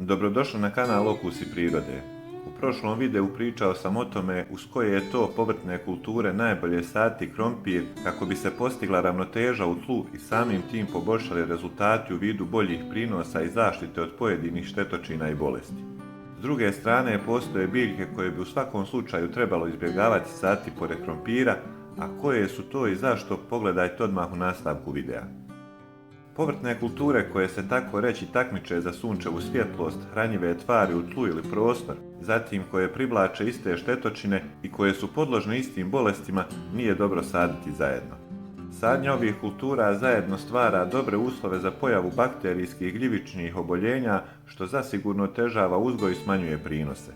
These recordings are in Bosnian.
Dobrodošli na kanal Okusi prirode. U prošlom videu pričao sam o tome uz koje je to povrtne kulture najbolje saditi krompir kako bi se postigla ravnoteža u tlu i samim tim poboljšali rezultati u vidu boljih prinosa i zaštite od pojedinih štetočina i bolesti. S druge strane, postoje biljke koje bi u svakom slučaju trebalo izbjegavati saditi pored krompira, a koje su to i zašto pogledajte odmah u nastavku videa. Povrtne kulture koje se tako reći takmiče za sunčevu svjetlost, hranjive tvari u tlu ili prostor, zatim koje privlače iste štetočine i koje su podložne istim bolestima, nije dobro saditi zajedno. Sadnja ovih kultura zajedno stvara dobre uslove za pojavu bakterijskih gljivičnih oboljenja, što zasigurno otežava uzgoj i smanjuje prinose.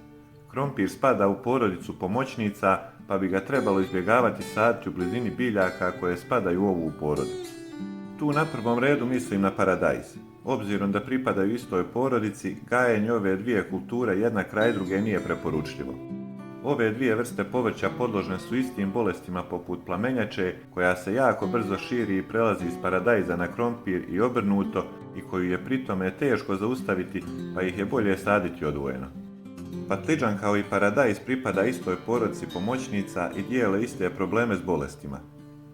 Krompir spada u porodicu pomoćnica, pa bi ga trebalo izbjegavati saditi u blizini biljaka koje spadaju u ovu porodicu. Tu na prvom redu mislim na paradajz. Obzirom da pripadaju istoj porodici, gajenje ove dvije kulture jedna kraj druge nije preporučljivo. Ove dvije vrste povrća podložne su istim bolestima poput plamenjače, koja se jako brzo širi i prelazi iz paradajza na krompir i obrnuto i koju je pritome teško zaustaviti, pa ih je bolje saditi odvojeno. Patliđan kao i paradajz pripada istoj porodici pomoćnica i dijele iste probleme s bolestima.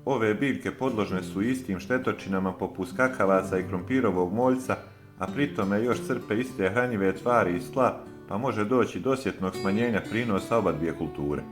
Ove biljke podložne su istim štetočinama poput skakavaca i krompirovog moljca, a pritome još crpe iste hranjive tvari iz tla, pa može doći do osjetnog smanjenja prinosa oba dvije kulture.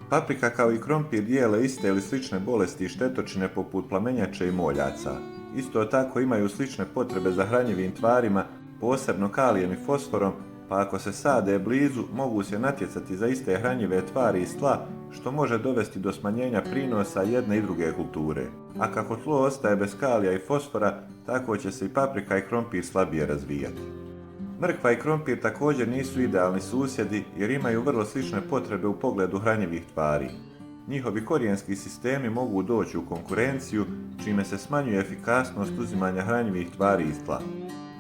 Paprika kao i krompir dijele iste ili slične bolesti i štetočine poput plamenjače i moljaca. Isto tako imaju slične potrebe za hranjivim tvarima, posebno kalijem i fosforom, pa ako se sade blizu, mogu se natjecati za iste hranjive tvari iz tla, što može dovesti do smanjenja prinosa jedne i druge kulture. A kako tlo ostaje bez kalija i fosfora, tako će se i paprika i krompir slabije razvijati. Mrkva i krompir također nisu idealni susjedi jer imaju vrlo slične potrebe u pogledu hranjivih tvari. Njihovi korijenski sistemi mogu doći u konkurenciju, čime se smanjuje efikasnost uzimanja hranjivih tvari iz tla.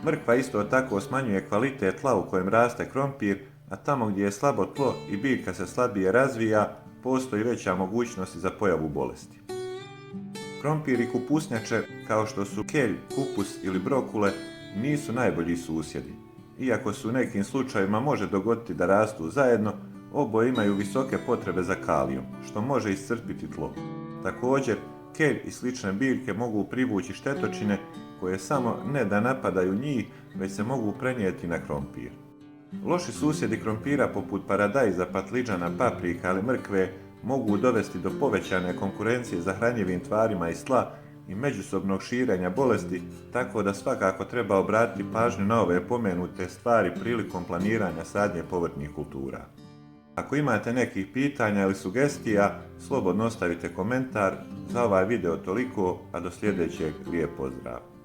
Mrkva isto tako smanjuje kvalitet tla u kojem raste krompir, a tamo gdje je slabo tlo i biljka se slabije razvija, postoji veća mogućnost za pojavu bolesti. Krompir i kupusnjače, kao što su kelj, kupus ili brokule, nisu najbolji susjedi. Iako se u nekim slučajevima može dogoditi da rastu zajedno, oboje imaju visoke potrebe za kalijum, što može iscrpiti tlo. Također, kelj i slične biljke mogu privući štetočine koje samo ne da napadaju njih, već se mogu prenijeti na krompir. Loši susjedi krompira poput paradajza, patliđana, paprika ili mrkve mogu dovesti do povećane konkurencije za hranjivim tvarima iz tla i međusobnog širenja bolesti, tako da svakako treba obratiti pažnju na ove pomenute stvari prilikom planiranja sadnje povrtnih kultura. Ako imate nekih pitanja ili sugestija, slobodno ostavite komentar. Za ovaj video toliko, a do sljedećeg lijep pozdrav!